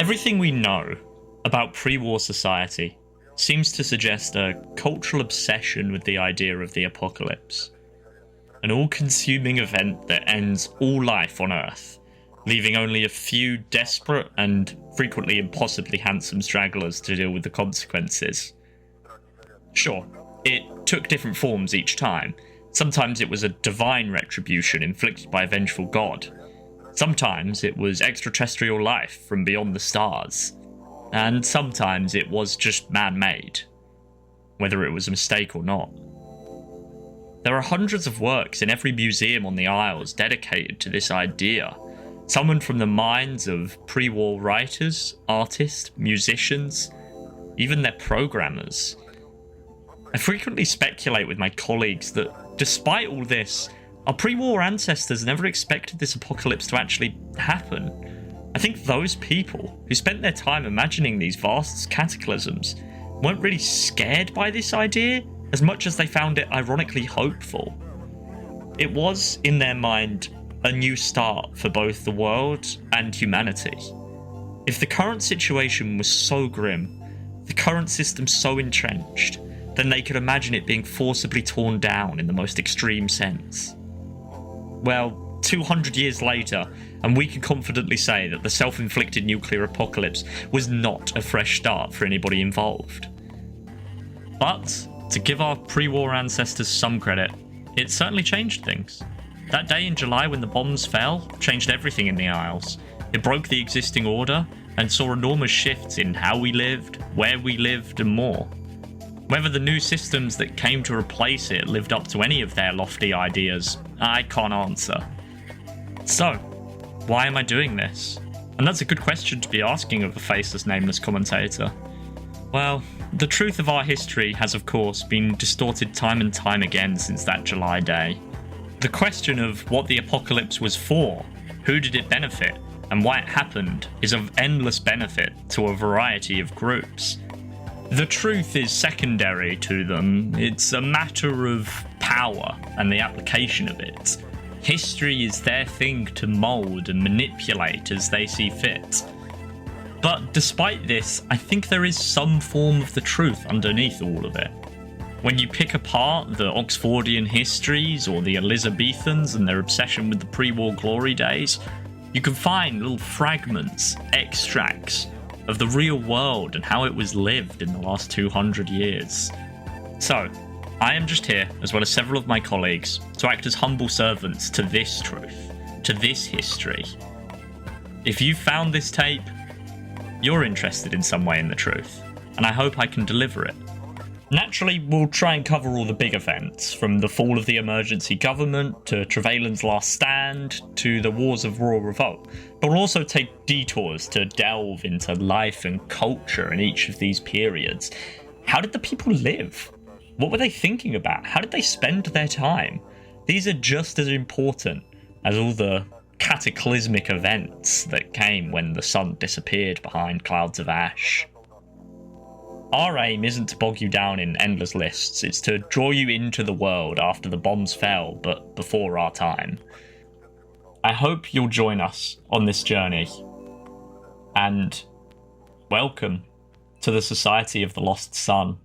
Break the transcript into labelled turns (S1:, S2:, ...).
S1: Everything we know about pre-war society seems to suggest a cultural obsession with the idea of the apocalypse. An all-consuming event that ends all life on Earth, leaving only a few desperate and frequently impossibly handsome stragglers to deal with the consequences. Sure, it took different forms each time. Sometimes it was a divine retribution inflicted by a vengeful god. Sometimes it was extraterrestrial life from beyond the stars. And sometimes it was just man-made, whether it was a mistake or not. There are hundreds of works in every museum on the Isles dedicated to this idea, summoned from the minds of pre-war writers, artists, musicians, even their programmers. I frequently speculate with my colleagues that despite all this, our pre-war ancestors never expected this apocalypse to actually happen. I think those people who spent their time imagining these vast cataclysms weren't really scared by this idea as much as they found it ironically hopeful. It was, in their mind, a new start for both the world and humanity. If the current situation was so grim, the current system so entrenched, then they could imagine it being forcibly torn down in the most extreme sense. Well, 200 years later, and we can confidently say that the self-inflicted nuclear apocalypse was not a fresh start for anybody involved. But, to give our pre-war ancestors some credit, it certainly changed things. That day in July when the bombs fell changed everything in the Isles. It broke the existing order and saw enormous shifts in how we lived, where we lived, and more. Whether the new systems that came to replace it lived up to any of their lofty ideas, I can't answer. So, why am I doing this? And that's a good question to be asking of a faceless, nameless commentator. Well, the truth of our history has, of course, been distorted time and time again since that July day. The question of what the apocalypse was for, who did it benefit, and why it happened is of endless benefit to a variety of groups. The truth is secondary to them. It's a matter of power and the application of it. History is their thing to mould and manipulate as they see fit. But despite this, I think there is some form of the truth underneath all of it. When you pick apart the Oxfordian histories or the Elizabethans and their obsession with the pre-war glory days, you can find little fragments, extracts of the real world and how it was lived in the last 200 years. So, I am just here, as well as several of my colleagues, to act as humble servants to this truth, to this history. If you've found this tape, you're interested in some way in the truth, and I hope I can deliver it. Naturally, we'll try and cover all the big events, from the fall of the emergency government, to Trevelyan's last stand, to the wars of Royal Revolt, but we'll also take detours to delve into life and culture in each of these periods. How did the people live? What were they thinking about? How did they spend their time? These are just as important as all the cataclysmic events that came when the sun disappeared behind clouds of ash. Our aim isn't to bog you down in endless lists, it's to draw you into the world after the bombs fell, but before our time. I hope you'll join us on this journey, and welcome to the Society of the Lost Sun.